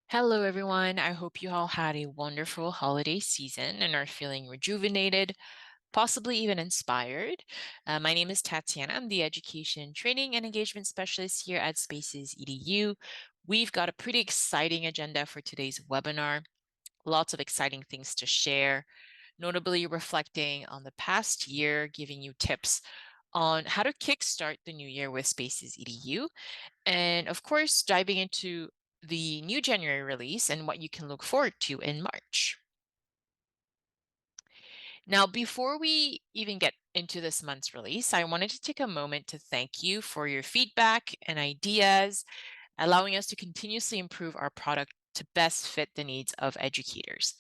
Hello, everyone. I hope you all had a wonderful holiday season and are feeling rejuvenated, possibly even inspired. My name is Tatiana. I'm the Education Training and Engagement Specialist here at Spaces EDU. We've got a pretty exciting agenda for today's webinar. Lots of exciting things to share, notably reflecting on the past year, giving you tips on how to kickstart the new year with Spaces EDU, and of course, diving into the new January release and what you can look forward to in March. Now, before we even get into this month's release, I wanted to take a moment to thank you for your feedback and ideas, allowing us to continuously improve our product to best fit the needs of educators.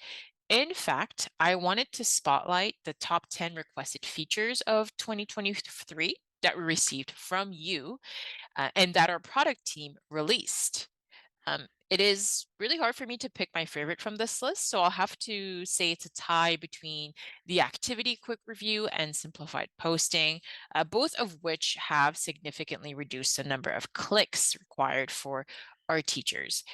In fact, I wanted to spotlight the top 10 requested features of 2023 that we received from you and that our product team released. It is really hard for me to pick my favorite from this list, so I'll have to say it's a tie between the activity quick review and simplified posting, both of which have significantly reduced the number of clicks required for our teachers.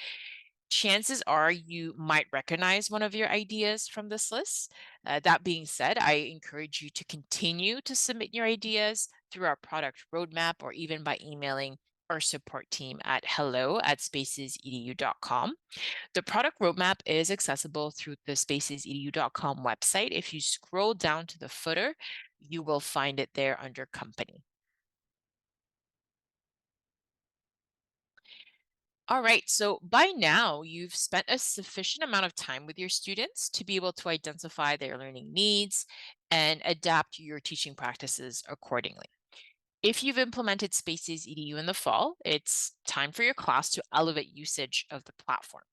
Chances are you might recognize one of your ideas from this list. That being said, I encourage you to continue to submit your ideas through our product roadmap or even by emailing our support team at hello@spacesedu.com. The product roadmap is accessible through the spacesedu.com website. If you scroll down to the footer, you will find it there under company. All right, so by now you've spent a sufficient amount of time with your students to be able to identify their learning needs and adapt your teaching practices accordingly. If you've implemented Spaces EDU in the fall, it's time for your class to elevate usage of the platform.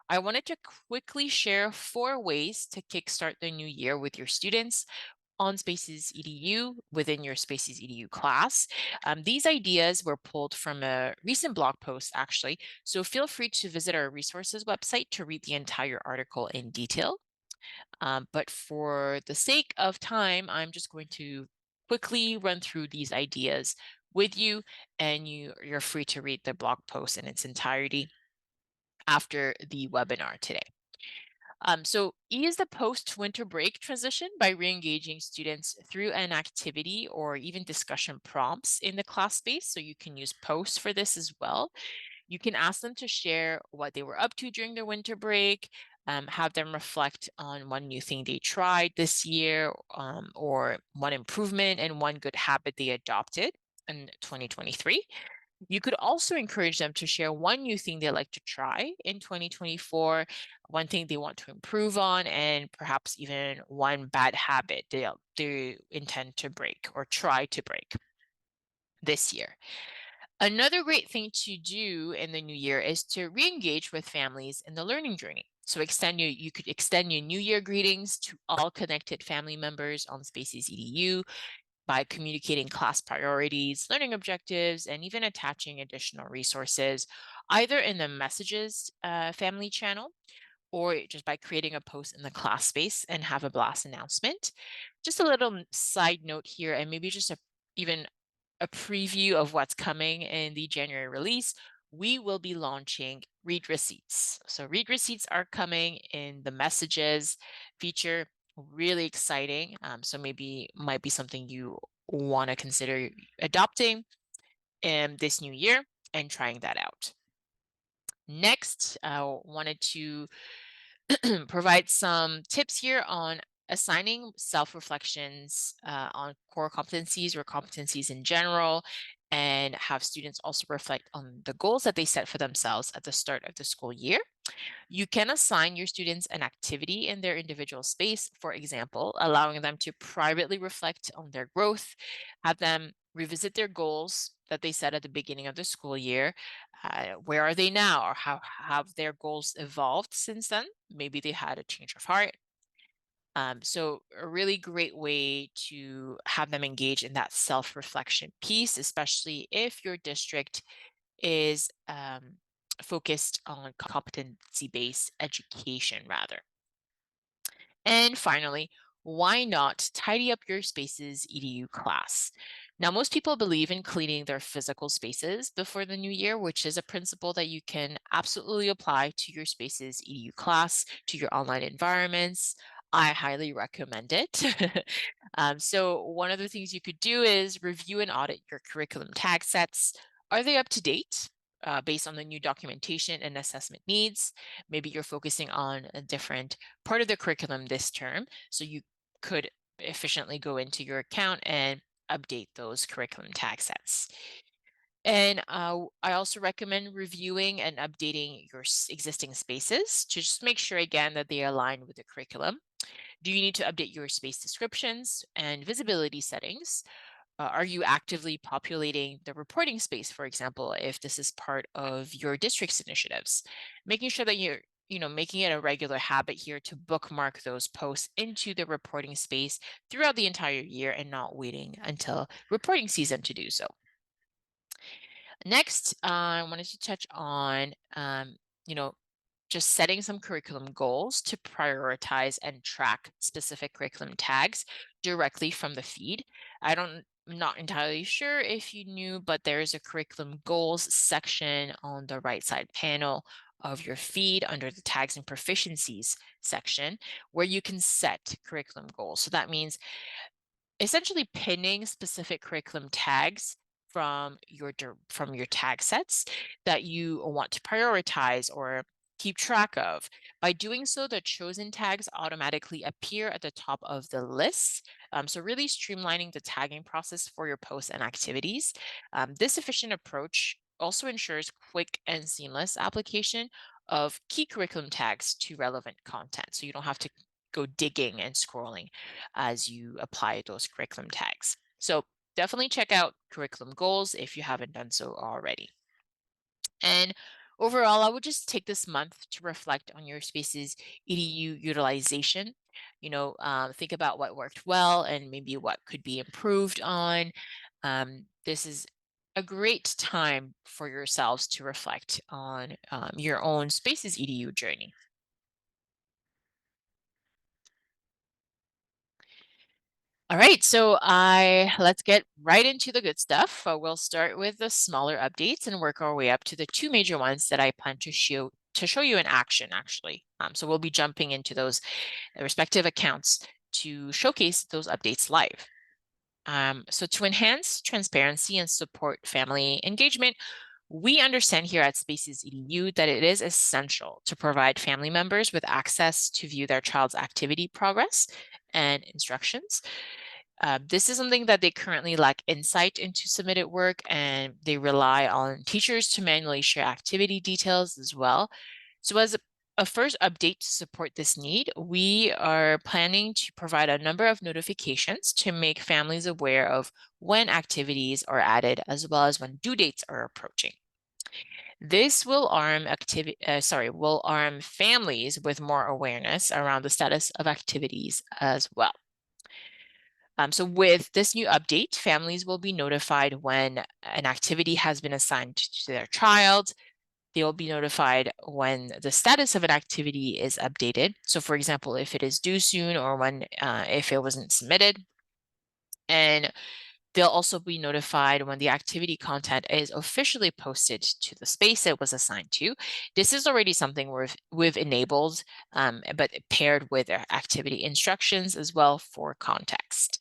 I wanted to quickly share 4 ways to kickstart the new year with your students on Spaces EDU within your Spaces EDU class. These ideas were pulled from a recent blog post, actually, so feel free to visit our resources website to read the entire article in detail. But for the sake of time, I'm just going to quickly run through these ideas with you, and you're free to read the blog post in its entirety after the webinar today. So ease the post-winter break transition by re-engaging students through an activity or even discussion prompts in the class space. So you can use posts for this as well. You can ask them to share what they were up to during their winter break, have them reflect on one new thing they tried this year, or one improvement and one good habit they adopted in 2023. You could also encourage them to share one new thing they like to try in 2024, one thing they want to improve on, and perhaps even one bad habit they intend to break or try to break this year. Another great thing to do in the new year is to re-engage with families in the learning journey. So you could extend your New Year greetings to all connected family members on Spaces EDU by communicating class priorities, learning objectives, and even attaching additional resources, either in the messages family channel or just by creating a post in the class space and have a blast announcement. Just a little side note here, and maybe just even a preview of what's coming in the January release. We will be launching read receipts. So read receipts are coming in the messages feature. Really exciting. So maybe might be something you want to consider adopting in this new year and trying that out. Next, I wanted to provide some tips here on assigning self-reflections on core competencies or competencies in general, and have students also reflect on the goals that they set for themselves at the start of the school year. You can assign your students an activity in their individual space, for example, allowing them to privately reflect on their growth, have them revisit their goals that they set at the beginning of the school year. Where are they now, or how have their goals evolved since then? Maybe they had a change of heart. So a really great way to have them engage in that self-reflection piece, especially if your district is focused on competency-based education rather. And finally, why not tidy up your Spaces EDU class? Now, most people believe in cleaning their physical spaces before the new year, which is a principle that you can absolutely apply to your Spaces EDU class, to your online environments. I highly recommend it. So, one of the things you could do is review and audit your curriculum tag sets. Are they up to date? Based on the new documentation and assessment needs. Maybe you're focusing on a different part of the curriculum this term. So you could efficiently go into your account and update those curriculum tag sets. And I also recommend reviewing and updating your existing spaces to just make sure again that they align with the curriculum. Do you need to update your space descriptions and visibility settings? Are you actively populating the reporting space, for example, if this is part of your district's initiatives? Making sure that you're making it a regular habit here to bookmark those posts into the reporting space throughout the entire year and not waiting until reporting season to do so. Next, I wanted to touch on, you know, just setting some curriculum goals to prioritize and track specific curriculum tags directly from the feed. I'm not entirely sure if you knew, but there is a curriculum goals section on the right side panel of your feed under the tags and proficiencies section where you can set curriculum goals. So that means essentially pinning specific curriculum tags from your tag sets that you want to prioritize or keep track of. By doing so, the chosen tags automatically appear at the top of the list. So really streamlining the tagging process for your posts and activities. This efficient approach also ensures quick and seamless application of key curriculum tags to relevant content. So you don't have to go digging and scrolling as you apply those curriculum tags. So definitely check out curriculum goals if you haven't done so already. And overall, I would just take this month to reflect on your space's EDU utilization. Think about what worked well and maybe what could be improved on. This is a great time for yourselves to reflect on your own space's EDU journey. All right, so I let's get right into the good stuff. We'll start with the smaller updates and work our way up to the two major ones that I plan to show you in action, actually. So we'll be jumping into those respective accounts to showcase those updates live. So to enhance transparency and support family engagement, we understand here at Spaces EDU that it is essential to provide family members with access to view their child's activity progress and instructions. This is something that they currently lack insight into submitted work, and they rely on teachers to manually share activity details as well. So, as a first update to support this need, we are planning to provide a number of notifications to make families aware of when activities are added, as well as when due dates are approaching. This will arm families with more awareness around the status of activities as well. So with this new update, families will be notified when an activity has been assigned to their child. They will be notified when the status of an activity is updated. So for example, if it is due soon or when if it wasn't submitted. And they'll also be notified when the activity content is officially posted to the space it was assigned to. This is already something we've enabled, but paired with our activity instructions as well for context.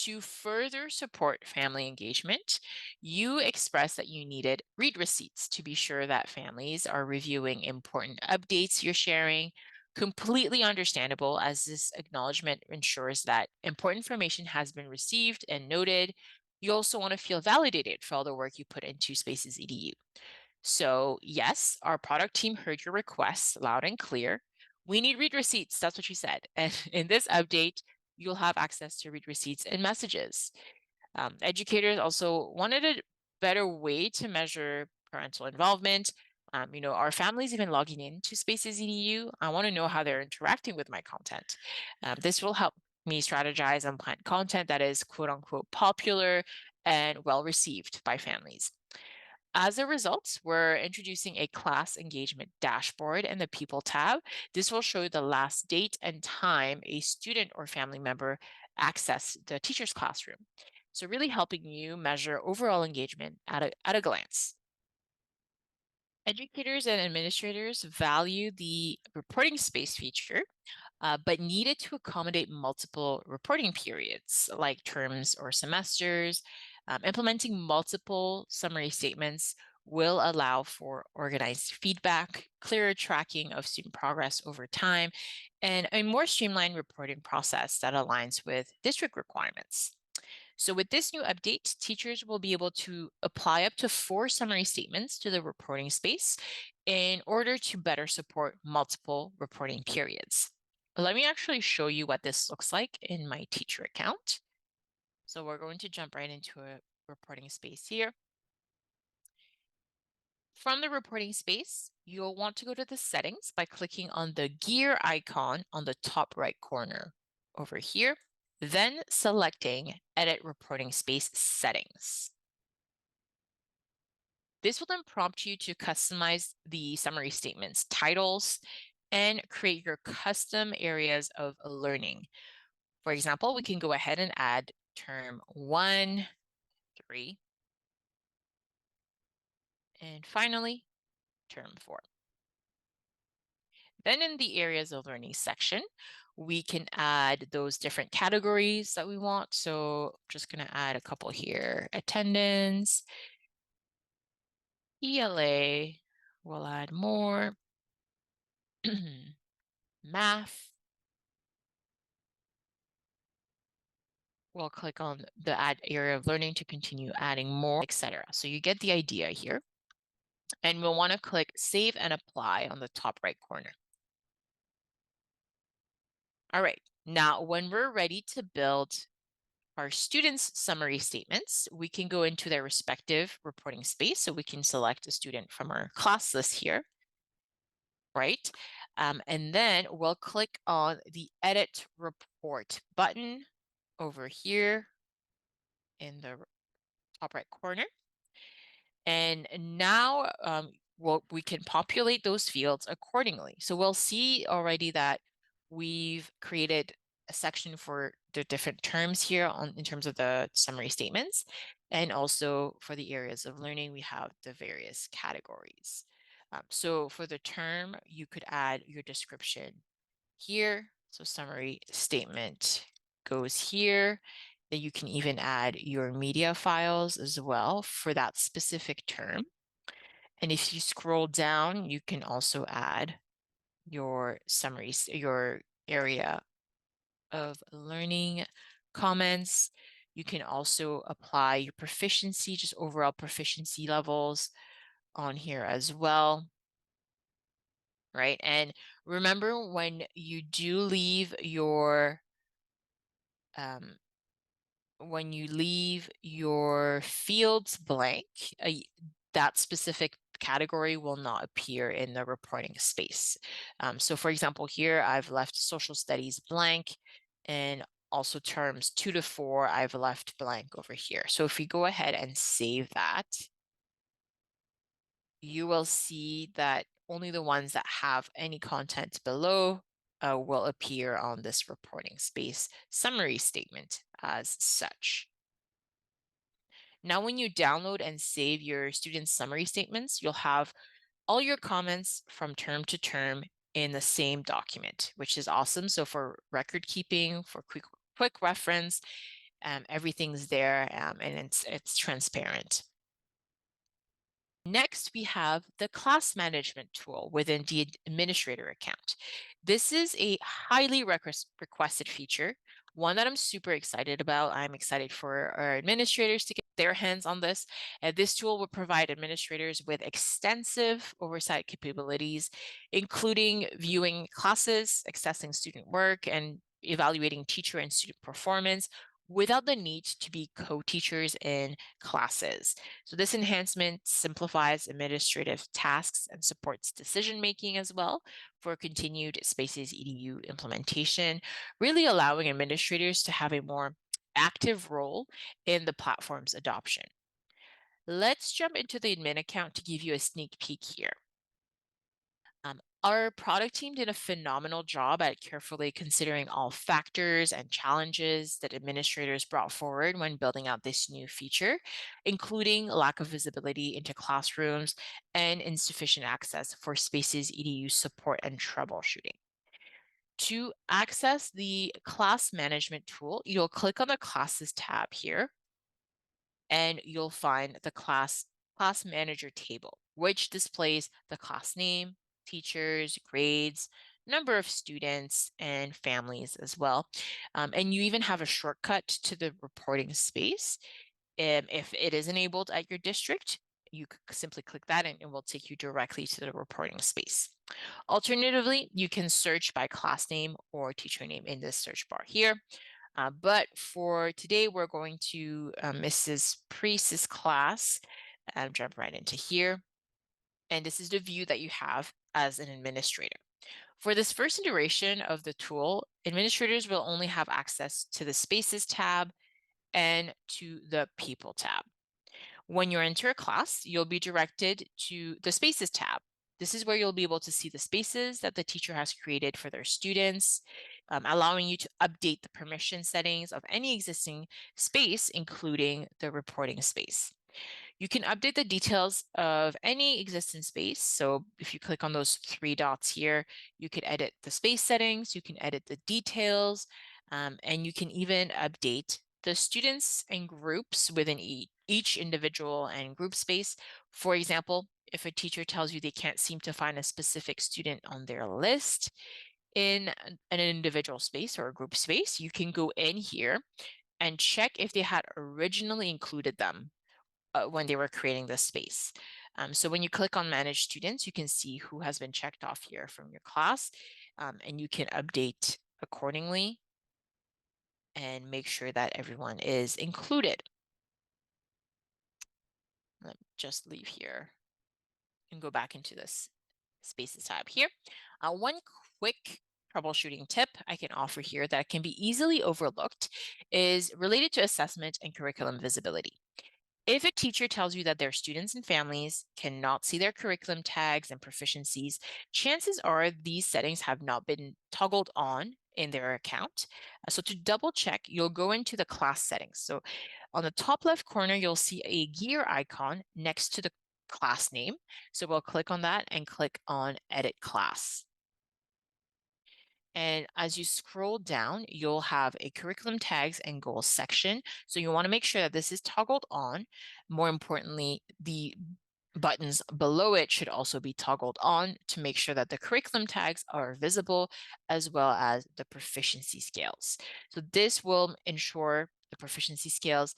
To further support family engagement, you expressed that you needed read receipts to be sure that families are reviewing important updates you're sharing. Completely understandable, as this acknowledgement ensures that important information has been received and noted. You also want to feel validated for all the work you put into Spaces EDU. So, yes, our product team heard your requests loud and clear. We need read receipts. That's what you said. And in this update, you'll have access to read receipts and messages. Educators also wanted a better way to measure parental involvement. Are families even logging into Spaces EDU? I want to know how they're interacting with my content. This will help me strategize and plan content that is quote unquote popular and well received by families. As a result, we're introducing a class engagement dashboard in the People tab. This will show the last date and time a student or family member accessed the teacher's classroom. So really helping you measure overall engagement at a glance. Educators and administrators value the reporting space feature, but need it to accommodate multiple reporting periods like terms or semesters. Implementing multiple summary statements will allow for organized feedback, clearer tracking of student progress over time, and a more streamlined reporting process that aligns with district requirements. So with this new update, teachers will be able to apply up to 4 summary statements to the reporting space in order to better support multiple reporting periods. Let me actually show you what this looks like in my teacher account. So we're going to jump right into a reporting space here. From the reporting space, you'll want to go to the settings by clicking on the gear icon on the top right corner over here, then selecting Edit Reporting Space Settings. This will then prompt you to customize the summary statements titles and create your custom areas of learning. For example, we can go ahead and add term 1, 3, and finally, term 4. Then in the areas of learning section, we can add those different categories that we want. So I'm just going to add a couple here. Attendance, ELA, we'll add more, math, we'll click on the add area of learning to continue adding more, etc. So you get the idea here. And we'll want to click Save and Apply on the top right corner. All right, now when we're ready to build our students' summary statements, we can go into their respective reporting space. So we can select a student from our class list here, right? And then we'll click on the Edit Report button over here in the top right corner. And now we can populate those fields accordingly. So we'll see already that we've created a section for the different terms here in terms of the summary statements. And also for the areas of learning, we have the various categories. So for the term, you could add your description here. So summary statement goes here. Then you can even add your media files as well for that specific term. And if you scroll down, you can also add your summaries, your area of learning comments. You can also apply your proficiency, just overall proficiency levels on here as well, right? And remember when you do leave your um, when you leave your fields blank, that specific category will not appear in the reporting space. So for example, here I've left social studies blank, and also terms 2 to 4, I've left blank over here. So if we go ahead and save that, you will see that only the ones that have any content below will appear on this reporting space summary statement as such. Now, when you download and save your student summary statements, you'll have all your comments from term to term in the same document, which is awesome. So for record keeping, for quick reference, everything's there, and it's transparent. Next, we have the class management tool within the administrator account. This is a highly requested feature, one that I'm super excited about. I'm excited for our administrators to get their hands on this. This tool will provide administrators with extensive oversight capabilities, including viewing classes, accessing student work, and evaluating teacher and student performance without the need to be co-teachers in classes. So this enhancement simplifies administrative tasks and supports decision-making as well for continued SpacesEDU implementation, really allowing administrators to have a more active role in the platform's adoption. Let's jump into the admin account to give you a sneak peek here. Our product team did a phenomenal job at carefully considering all factors and challenges that administrators brought forward when building out this new feature, including lack of visibility into classrooms and insufficient access for Spaces EDU support and troubleshooting. To access the class management tool, you'll click on the classes tab here and you'll find the class manager table, which displays the class name, teachers, grades, number of students, and families as well. And you even have a shortcut to the reporting space. If it is enabled at your district, you could simply click that and it will take you directly to the reporting space. Alternatively, you can search by class name or teacher name in this search bar here. But for today, we're going to Mrs. Priest's class. Jump right into here. And this is the view that you have as an administrator. For this first iteration of the tool, administrators will only have access to the Spaces tab and to the People tab. When you enter a class, you'll be directed to the Spaces tab. This is where you'll be able to see the spaces that the teacher has created for their students, allowing you to update the permission settings of any existing space, including the reporting space. You can update the details of any existing space. So if you click on those three dots here, you could edit the space settings, you can edit the details, and you can even update the students and groups within each individual and group space. For example, if a teacher tells you they can't seem to find a specific student on their list in an individual space or a group space, you can go in here and check if they had originally included them when they were creating this space. So when you click on Manage Students, you can see who has been checked off here from your class, and you can update accordingly and make sure that everyone is included. Let me just leave here and go back into this Spaces tab here. One quick troubleshooting tip I can offer here that can be easily overlooked is related to assessment and curriculum visibility. If a teacher tells you that their students and families cannot see their curriculum tags and proficiencies, chances are these settings have not been toggled on in their account. So to double check, you'll go into the class settings. So on the top left corner, you'll see a gear icon next to the class name. So we'll click on that and click on Edit Class. And as you scroll down, you'll have a curriculum tags and goals section. So you want to make sure that this is toggled on. More importantly, the buttons below it should also be toggled on to make sure that the curriculum tags are visible as well as the proficiency scales. So this will ensure the proficiency scales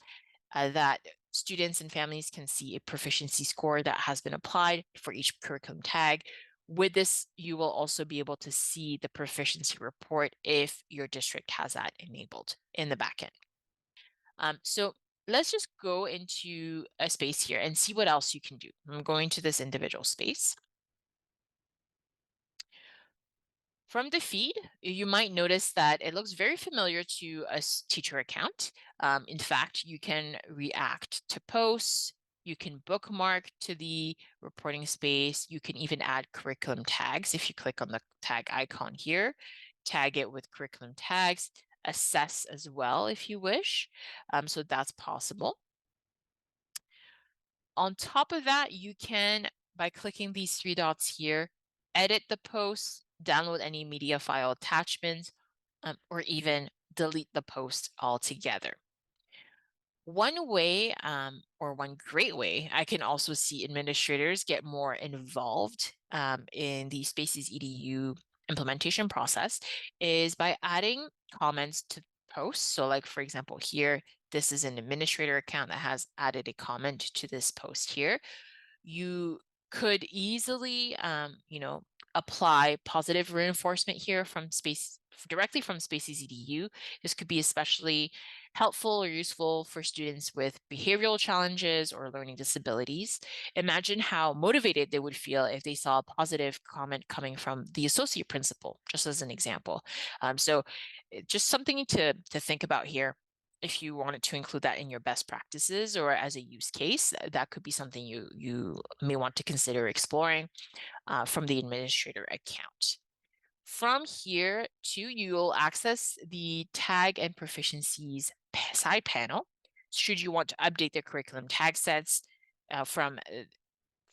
that students and families can see a proficiency score that has been applied for each curriculum tag. With this, you will also be able to see the proficiency report if your district has that enabled in the backend. So let's just go into a space here and see what else you can do. I'm going to this individual space. From the feed, you might notice that it looks very familiar to a teacher account. In fact, you can react to posts, you can bookmark to the reporting space, you can even add curriculum tags if you click on the tag icon here, tag it with curriculum tags, assess as well if you wish. So that's possible. On top of that, you can, by clicking these three dots here, edit the post, download any media file attachments, or even delete the post altogether. One way, or one great way, I can also see administrators get more involved in the Spaces EDU implementation process is by adding comments to posts. So like, for example, here, this is an administrator account that has added a comment to this post here. You could easily, apply positive reinforcement here from directly from SpacesEDU. This could be especially helpful or useful for students with behavioral challenges or learning disabilities. Imagine how motivated they would feel if they saw a positive comment coming from the associate principal, just as an example. So just something to think about here. if you wanted to include that in your best practices or as a use case, that could be something you may want to consider exploring from the administrator account. From here, too, you'll access the tag and proficiencies side panel should you want to update the curriculum tag sets from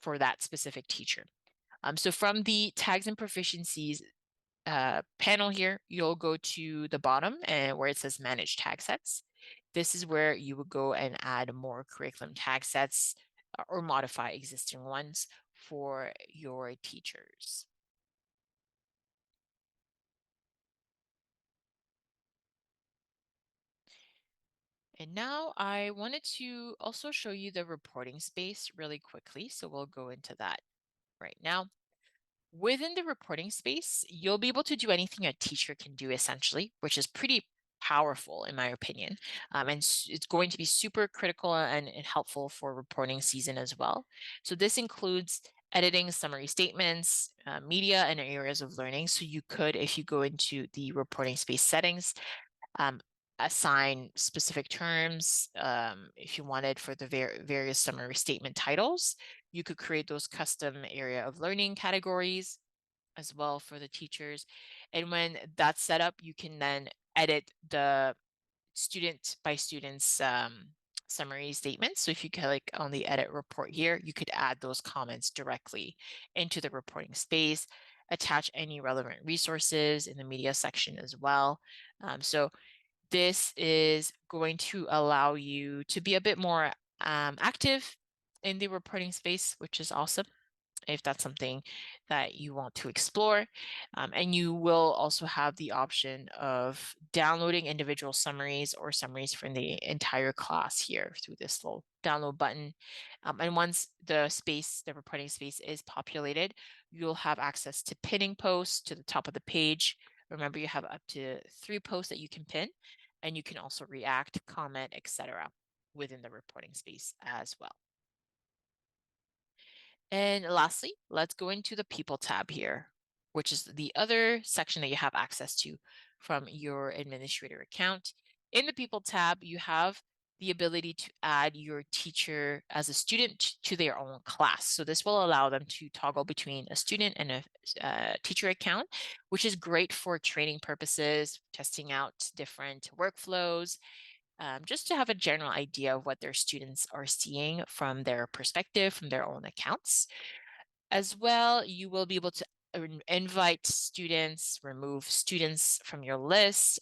for that specific teacher. So from the tags and proficiencies panel here, you'll go to the bottom and where it says manage tag sets. This is where you would go and add more curriculum tag sets or modify existing ones for your teachers. And now I wanted to also show you the reporting space really quickly. So we'll go into that right now. Within the reporting space, you'll be able to do anything a teacher can do essentially, which is pretty powerful in my opinion. And it's going to be super critical and helpful for reporting season as well. So this includes editing summary statements, media, and areas of learning. So you could, if you go into the reporting space settings, um, assign specific terms. If you wanted for the various summary statement titles, you could create those custom area of learning categories as well for the teachers. And when that's set up, you can then edit the student by students summary statements. So if you click on the edit report here, you could add those comments directly into the reporting space, attach any relevant resources in the media section as well. So this is going to allow you to be a bit more active in the reporting space, which is awesome if that's something that you want to explore. And you will also have the option of downloading individual summaries or summaries from the entire class here through this little download button. And once the reporting space is populated, you'll have access to pinning posts to the top of the page. Remember, you have up to 3 posts that you can pin, and you can also react, comment, etc. within the reporting space as well. And lastly, let's go into the People tab here, which is the other section that you have access to from your administrator account. In the People tab, you have the ability to add your teacher as a student to their own class. So this will allow them to toggle between a student and a teacher account, which is great for training purposes, testing out different workflows, just to have a general idea of what their students are seeing from their perspective, from their own accounts. As well, you will be able to invite students, remove students from your list,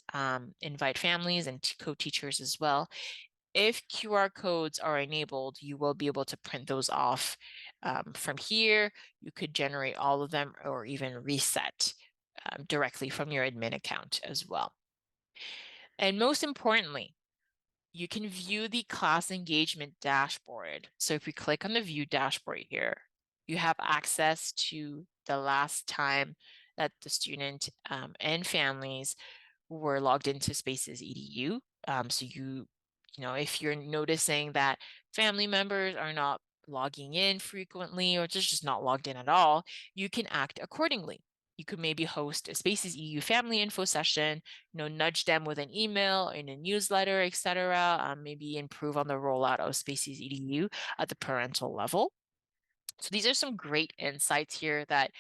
invite families and co-teachers as well. If QR codes are enabled, you will be able to print those off from here. You could generate all of them or even reset directly from your admin account as well. And most importantly, you can view the class engagement dashboard. So if we click on the view dashboard here, you have access to the last time that the student and families were logged into SpacesEDU. So if you're noticing that family members are not logging in frequently or just not logged in at all, you can act accordingly. You could maybe host a SpacesEDU family info session, nudge them with an email, in a newsletter, etc. Maybe improve on the rollout of SpacesEDU at the parental level. So these are some great insights here that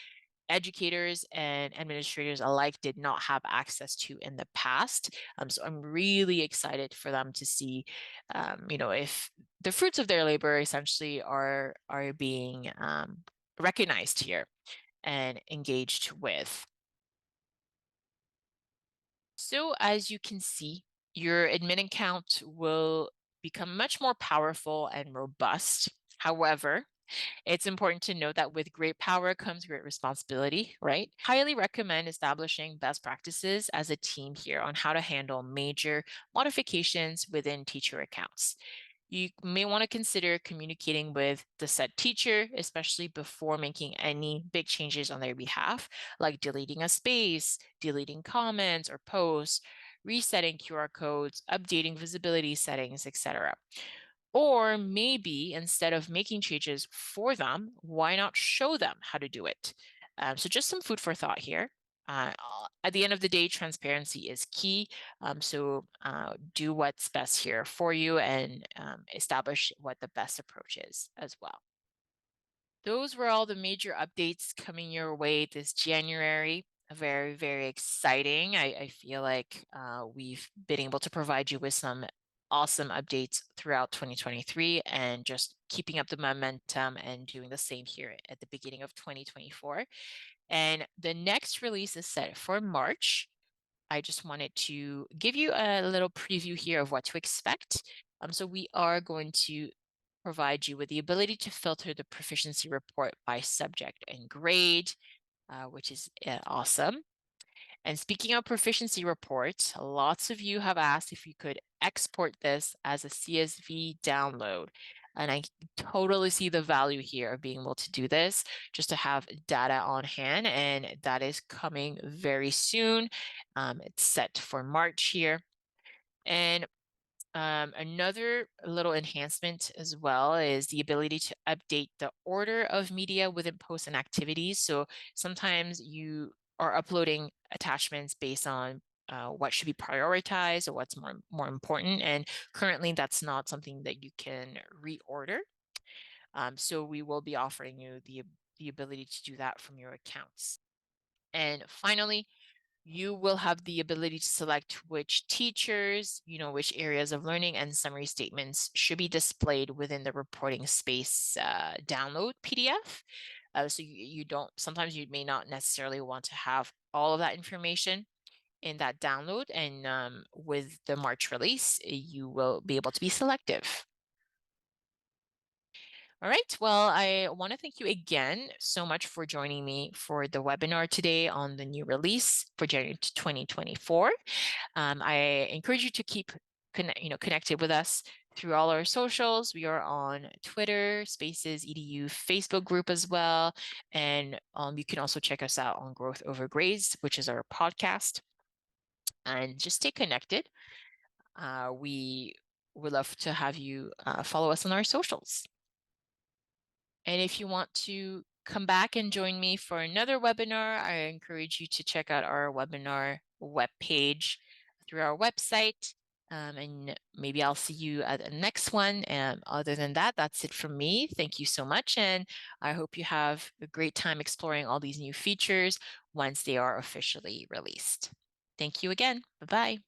educators and administrators alike did not have access to in the past. So I'm really excited for them to see, if the fruits of their labor essentially are being recognized here and engaged with. So as you can see, your admin account will become much more powerful and robust. However, it's important to note that with great power comes great responsibility, right? Highly recommend establishing best practices as a team here on how to handle major modifications within teacher accounts. You may want to consider communicating with the said teacher, especially before making any big changes on their behalf, like deleting a space, deleting comments or posts, resetting QR codes, updating visibility settings, etc. Or maybe instead of making changes for them, why not show them how to do it? So just some food for thought here. At the end of the day, transparency is key. So do what's best here for you and establish what the best approach is as well. Those were all the major updates coming your way this January. Very, very exciting. I feel like we've been able to provide you with some awesome updates throughout 2023 and just keeping up the momentum and doing the same here at the beginning of 2024. And the next release is set for March. I just wanted to give you a little preview here of what to expect. So we are going to provide you with the ability to filter the proficiency report by subject and grade, which is awesome. And speaking of proficiency reports, lots of you have asked if you could export this as a CSV download. And I totally see the value here of being able to do this, just to have data on hand. And that is coming very soon. It's set for March here. And another little enhancement as well is the ability to update the order of media within posts and activities. So sometimes you are uploading attachments based on what should be prioritized or what's more important. And currently, that's not something that you can reorder. So we will be offering you the ability to do that from your accounts. And finally, you will have the ability to select which teachers, which areas of learning and summary statements should be displayed within the reporting space download PDF. So you don't, sometimes you may not necessarily want to have all of that information in that download. And with the March release, you will be able to be selective. All right. Well, I want to thank you again so much for joining me for the webinar today on the new release for January 2024. I encourage you to keep connected with us through all our socials. We are on Twitter, SpacesEDU Facebook group as well. And you can also check us out on Growth Over Grades, which is our podcast. And just stay connected. We would love to have you follow us on our socials. And if you want to come back and join me for another webinar, I encourage you to check out our webinar webpage through our website. And maybe I'll see you at the next one. And other than that, that's it from me. Thank you so much. And I hope you have a great time exploring all these new features once they are officially released. Thank you again. Bye-bye.